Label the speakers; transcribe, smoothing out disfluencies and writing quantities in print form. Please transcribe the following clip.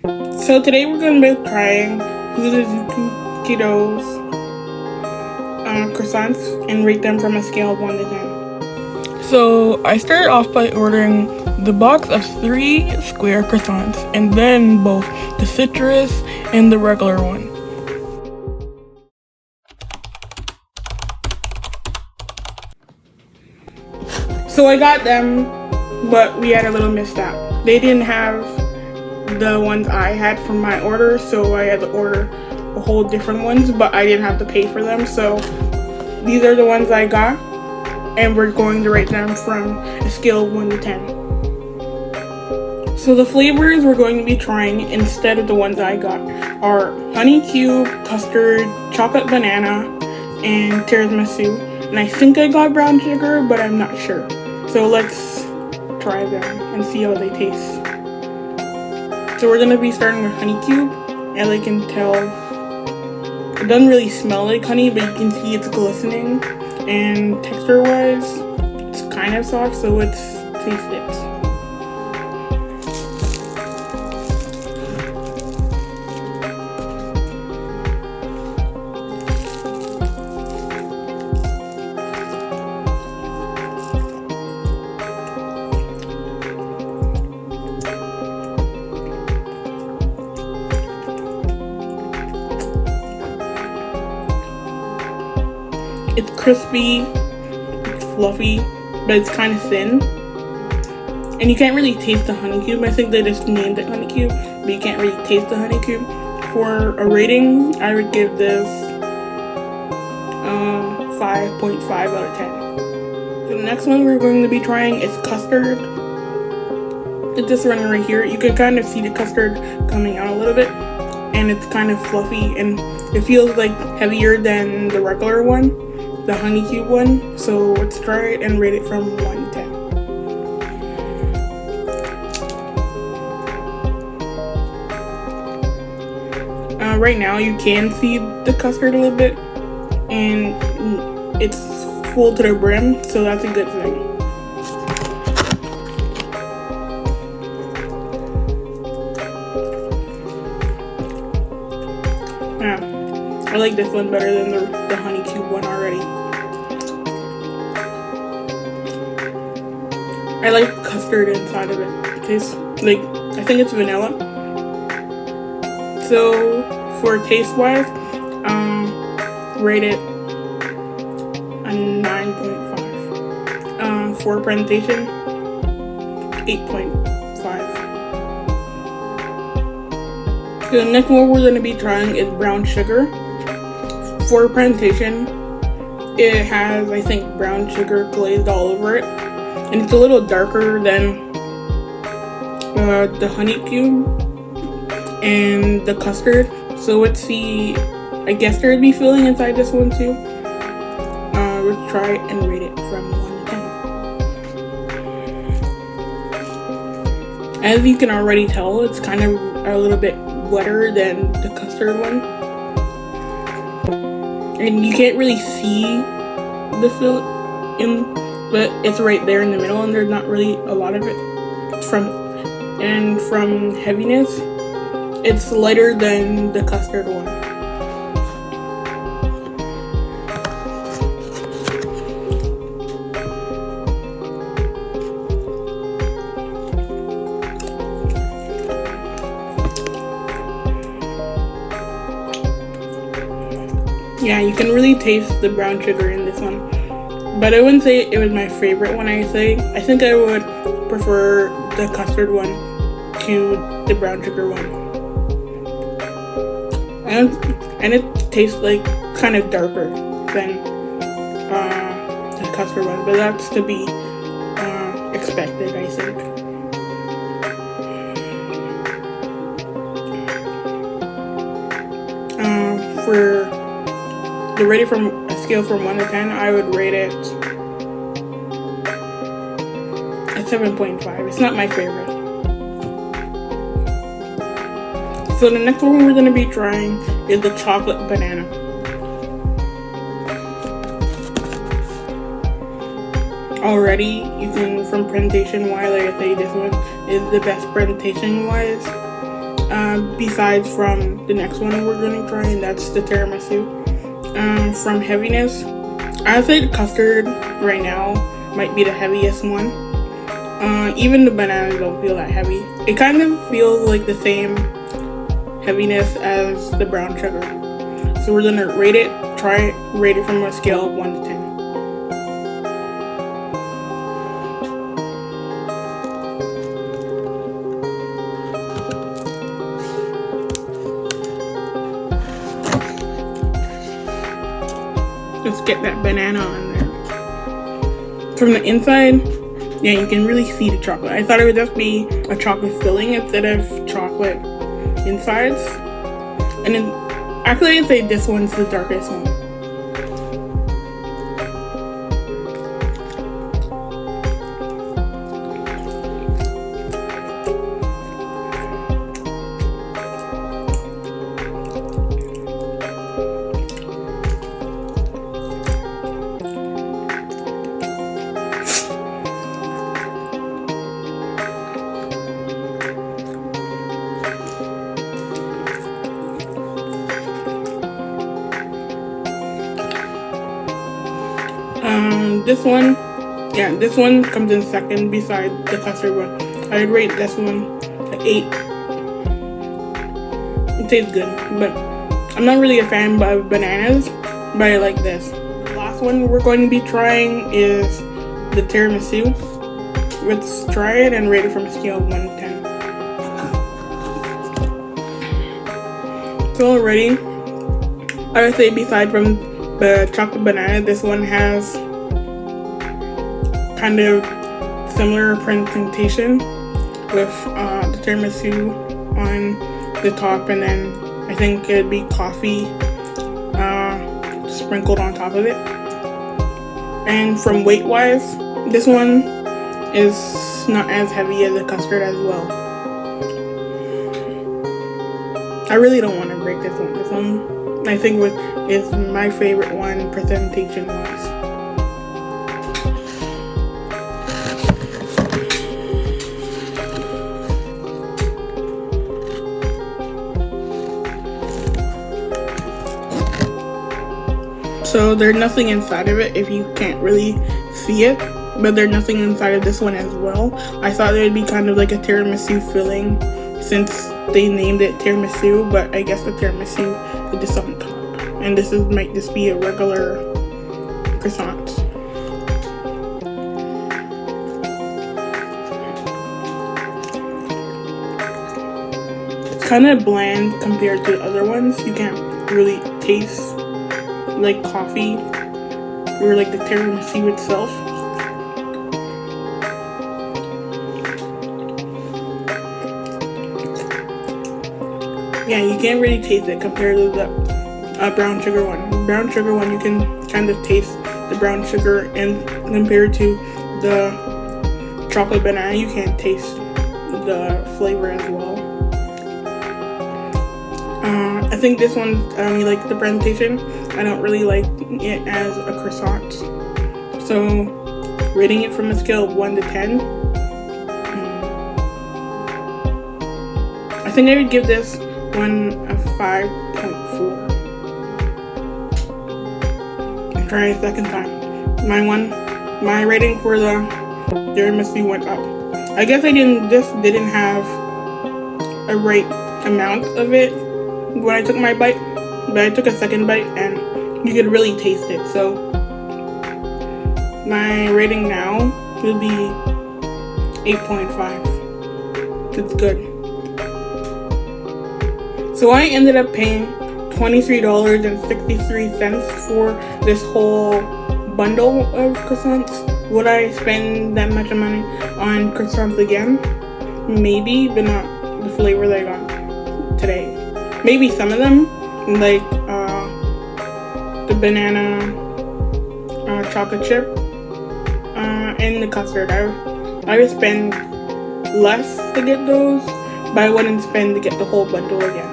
Speaker 1: So today we're going to be trying Hakukido's croissants and rate them from a scale of 1 to 10. So I started off by ordering the box of 3 square croissants and then both the citrus and the regular one. So I got them, but we had a little mishap. They didn't have the ones I had from my order, so I had to order a whole different ones, but I didn't have to pay for them. So these are the ones I got, and we're going to rate them from a scale of 1 to 10. So the flavors we're going to be trying instead of the ones I got are honey cube, custard, chocolate banana, and tiramisu. And I think I got brown sugar, but I'm not sure. So let's try them and see how they taste. So we're going to be starting with honey cube. As I can tell, it doesn't really smell like honey, but you can see it's glistening. And texture wise, it's kind of soft, so let's taste it. It's crispy, it's fluffy, but it's kind of thin. And you can't really taste the honey cube. I think they just named it honey cube, but you can't really taste the honey cube. For a rating, I would give this 5.5 out of 10. So the next one we're going to be trying is custard. It's this one right here. You can kind of see the custard coming out a little bit, and it's kind of fluffy, and it feels like heavier than the regular one, the honey cube one. So let's try it and rate it from 1 to 10. Right now you can see the custard a little bit, and it's full to the brim, so that's a good thing. I like this one better than the honey cube one already. I like custard inside of it. It tastes like, I think it's vanilla. So for taste wise, rate it a 9.5. For presentation, 8.5. So the next one we're going to be trying is brown sugar. For presentation, it has, I think, brown sugar glazed all over it, and it's a little darker than the honey cube and the custard. So let's see, I guess there'd be filling inside this one too. Let's try it and rate it from 1 to 10. As you can already tell, it's kind of a little bit wetter than the custard one. And you can't really see the fill in, but it's right there in the middle, and there's not really a lot of it. From heaviness, it's lighter than the custard one. Yeah, you can really taste the brown sugar in this one, but I wouldn't say it was my favorite one. I think I would prefer the custard one to the brown sugar one, and it tastes like kind of darker than the custard one, but that's to be expected, I think. For the rating from a scale from 1 to 10, I would rate it a 7.5. It's not my favorite. So the next one we're going to be trying is the chocolate banana. Already, you can, from presentation wise, like I say, this one is the best presentation wise. besides from the next one we're going to try, and that's the tiramisu. From heaviness, I would say the custard right now might be the heaviest one. Even the bananas don't feel that heavy. It kind of feels like the same heaviness as the brown sugar. So we're gonna rate it from a scale of 1 to 10. Let's get that banana on there. From the inside, yeah, you can really see the chocolate. I thought it would just be a chocolate filling instead of chocolate insides. And then, actually, I'd say this one's the darkest one. This one comes in second beside the custard one. I'd rate this one an 8. It tastes good, but I'm not really a fan of bananas, but I like this. The last one we're going to be trying is the tiramisu. Let's try it and rate it from a scale of 1 to 10. So already, I would say beside from the chocolate banana, this one has kind of similar presentation with the tiramisu on the top, and then I think it'd be coffee sprinkled on top of it. And from weight wise, this one is not as heavy as the custard as well. I really don't want to break this one. This one I think is my favorite one presentation wise. So there's nothing inside of it if you can't really see it, but there's nothing inside of this one as well. I thought it would be kind of like a tiramisu filling since they named it tiramisu, but I guess the tiramisu is just on top. And this might just be a regular croissant. It's kind of bland compared to the other ones. You can't really taste like coffee or like the tiramisu itself. Yeah, you can't really taste it compared to the brown sugar one. Brown sugar one, you can kind of taste the brown sugar, and compared to the chocolate banana, you can't taste the flavor as well. I think this one, I only like the presentation. I don't really like it as a croissant. So, rating it from a scale of 1 to 10, I think I would give this one a 5.4. And try it a second time. My rating for the tiramisu went up. I guess I didn't have a right amount of it when I took my bite, but I took a second bite and you could really taste it. So my rating now will be 8.5. It's good. So I ended up paying $23.63 for this whole bundle of croissants. Would I spend that much money on croissants again? Maybe, but not the flavor that I got today. Maybe some of them, like the banana chocolate chip and the custard. I would spend less to get those, but I wouldn't spend to get the whole bundle again.